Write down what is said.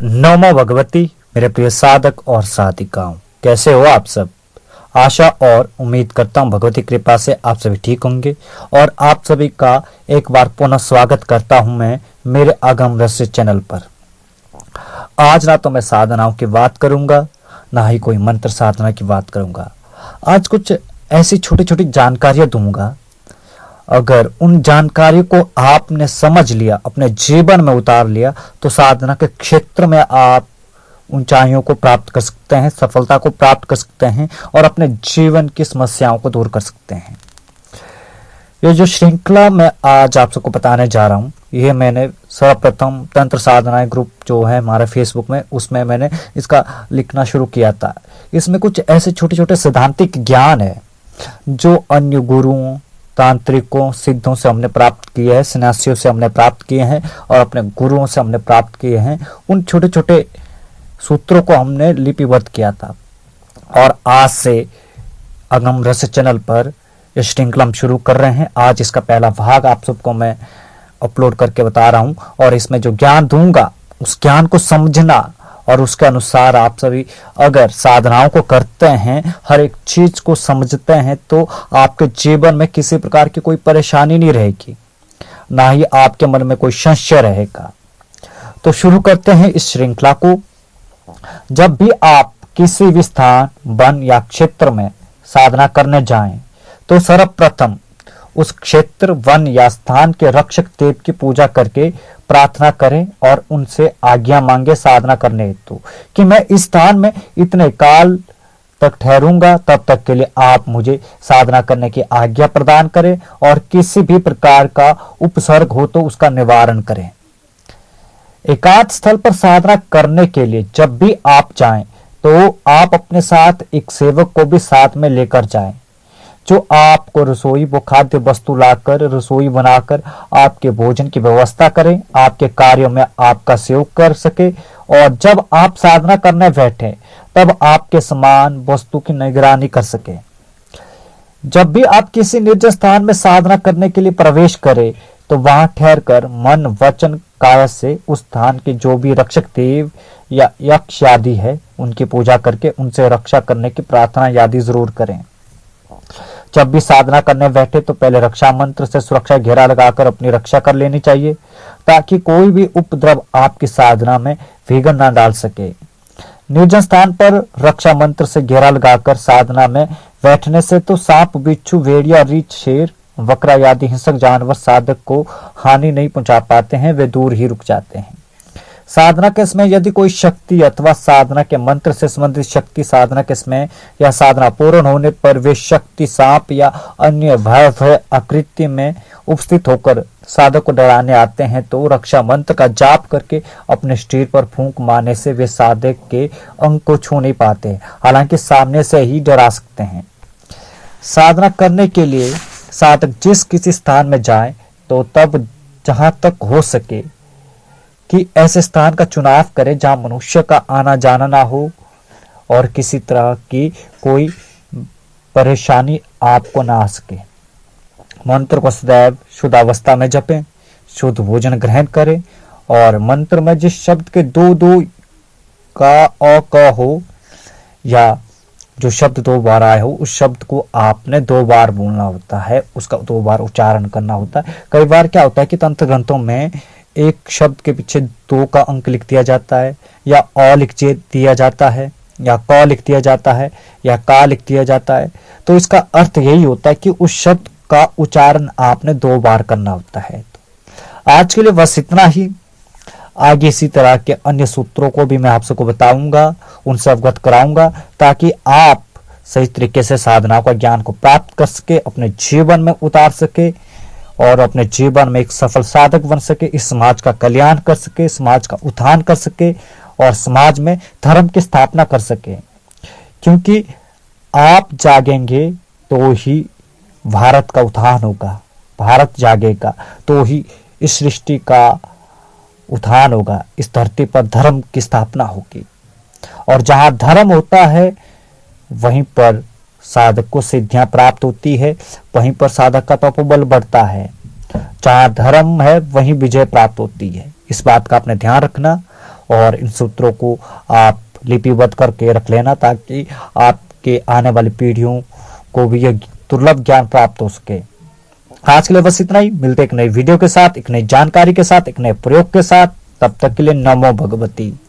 नमो भगवती। मेरे प्रिय साधक और साधिकाओं, कैसे हो आप सब। आशा और उम्मीद करता हूँ भगवती कृपा से आप सभी ठीक होंगे और आप सभी का एक बार पुनः स्वागत करता हूँ मैं मेरे अगम रहस्य चैनल पर। आज ना तो मैं साधनाओं की बात करूंगा, ना ही कोई मंत्र साधना की बात करूंगा। आज कुछ ऐसी छोटी छोटी जानकारियां दूंगा। अगर उन जानकारियों को आपने समझ लिया, अपने जीवन में उतार लिया, तो साधना के क्षेत्र में आप ऊंचाइयों को प्राप्त कर सकते हैं, सफलता को प्राप्त कर सकते हैं और अपने जीवन की समस्याओं को दूर कर सकते हैं। ये जो श्रृंखला मैं आज आप सबको बताने जा रहा हूँ, ये मैंने सर्वप्रथम तंत्र साधनाएं ग्रुप जो है हमारे फेसबुक में, उसमें मैंने इसका लिखना शुरू किया था। इसमें कुछ ऐसे छोटे छोटे सिद्धांतिक ज्ञान है जो अन्य गुरुओं, तांत्रिकों, सिद्धों से हमने प्राप्त किए हैं, सन्यासियों से हमने प्राप्त किए हैं और अपने गुरुओं से हमने प्राप्त किए हैं। उन छोटे छोटे सूत्रों को हमने लिपिबद्ध किया था और आज से अगम रहस्य चैनल पर यह श्रृंखला हम शुरू कर रहे हैं। आज इसका पहला भाग आप सबको मैं अपलोड करके बता रहा हूं और इसमें जो ज्ञान दूंगा उस ज्ञान को समझना और उसके अनुसार आप सभी अगर साधनाओं को करते हैं, हर एक चीज को समझते हैं, तो आपके जीवन में किसी प्रकार की कोई परेशानी नहीं रहेगी, ना ही आपके मन में कोई संशय रहेगा। तो शुरू करते हैं इस श्रृंखला को। जब भी आप किसी भी स्थान, वन या क्षेत्र में साधना करने जाएं, तो सर्वप्रथम उस क्षेत्र, वन या स्थान के रक्षक देव की पूजा करके प्रार्थना करें और उनसे आज्ञा मांगे साधना करने हेतु कि मैं इस स्थान में इतने काल तक ठहरूंगा, तब तक के लिए आप मुझे साधना करने की आज्ञा प्रदान करें और किसी भी प्रकार का उपसर्ग हो तो उसका निवारण करें। एकांत स्थल पर साधना करने के लिए जब भी आप जाएं, तो आप अपने साथ एक सेवक को भी साथ में लेकर जाएं, जो आपको रसोई वो खाद्य वस्तु लाकर, रसोई बनाकर आपके भोजन की व्यवस्था करें, आपके कार्यों में आपका सहयोग कर सके और जब आप साधना करने बैठे तब आपके सामान वस्तु की निगरानी कर सके। जब भी आप किसी निर्जन स्थान में साधना करने के लिए प्रवेश करें, तो वहां ठहरकर मन, वचन, काया से उस स्थान के जो भी रक्षक देव या यक्ष आदि है उनकी पूजा करके उनसे रक्षा करने की प्रार्थना आदि जरूर करें। जब भी साधना करने बैठे तो पहले रक्षा मंत्र से सुरक्षा घेरा लगाकर अपनी रक्षा कर लेनी चाहिए, ताकि कोई भी उपद्रव आपकी साधना में विघ्न न डाल सके। निर्जन स्थान पर रक्षा मंत्र से घेरा लगाकर साधना में बैठने से तो सांप, बिच्छू, भेड़िया, रीछ, शेर, वक्रा आदि हिंसक जानवर साधक को हानि नहीं पहुंचा पाते हैं, वे दूर ही रुक जाते हैं। साधना के समय यदि कोई शक्ति अथवा साधना के मंत्र से संबंधित शक्ति साधना के समय या साधना पूर्ण होने पर वे शक्ति सांप या अन्य भय आकृति में उपस्थित होकर साधक को डराने आते हैं, तो रक्षा मंत्र का जाप करके अपने शरीर पर फूंक मारने से वे साधक के अंग को छू नहीं पाते, हालांकि सामने से ही डरा सकते हैं। साधना करने के लिए साधक जिस किसी स्थान में जाए, तो तब जहां तक हो सके कि ऐसे स्थान का चुनाव करें जहां मनुष्य का आना जाना ना हो और किसी तरह की कोई परेशानी आपको ना आ सके। मंत्र को सदैव शुद्ध अवस्था में जपें, शुद्ध भोजन ग्रहण करें और मंत्र में जिस शब्द के दो का अ क हो या जो शब्द 2 बार आए हो, उस शब्द को आपने 2 बार बोलना होता है, उसका 2 बार उच्चारण करना होता है। कई बार क्या होता है कि तंत्र ग्रंथों में एक शब्द के पीछे 2 का अंक लिख दिया जाता है, या अ लिख दिया जाता है, या क लिख दिया जाता है, या का लिख दिया जाता है। तो इसका अर्थ यही होता है कि उस शब्द का उच्चारण आपने 2 बार करना होता है। तो आज के लिए बस इतना ही। आगे इसी तरह के अन्य सूत्रों को भी मैं आप सबको बताऊंगा, उनसे अवगत कराऊंगा, ताकि आप सही तरीके से साधनाओं का ज्ञान को प्राप्त कर सके, अपने जीवन में उतार सके और अपने जीवन में एक सफल साधक बन सके, इस समाज का कल्याण कर सके, समाज का उत्थान कर सके और समाज में धर्म की स्थापना कर सके। क्योंकि आप जागेंगे तो ही भारत का उत्थान होगा, भारत जागेगा तो ही इस सृष्टि का उत्थान होगा, इस धरती पर धर्म की स्थापना होगी। और जहां धर्म होता है वहीं पर साधक को सिद्धियां प्राप्त होती है, वहीं पर साधक का तपोबल बढ़ता है। जहां धर्म है वहीं विजय प्राप्त होती है। इस बात का आपने ध्यान रखना और इन सूत्रों को आप लिपिबद्ध करके रख लेना, ताकि आपके आने वाली पीढ़ियों को भी यह दुर्लभ ज्ञान प्राप्त हो सके। आज के लिए बस इतना ही। मिलते एक नई वीडियो के साथ, एक नई जानकारी के साथ, एक नए प्रयोग के साथ। तब तक के लिए नमो भगवती।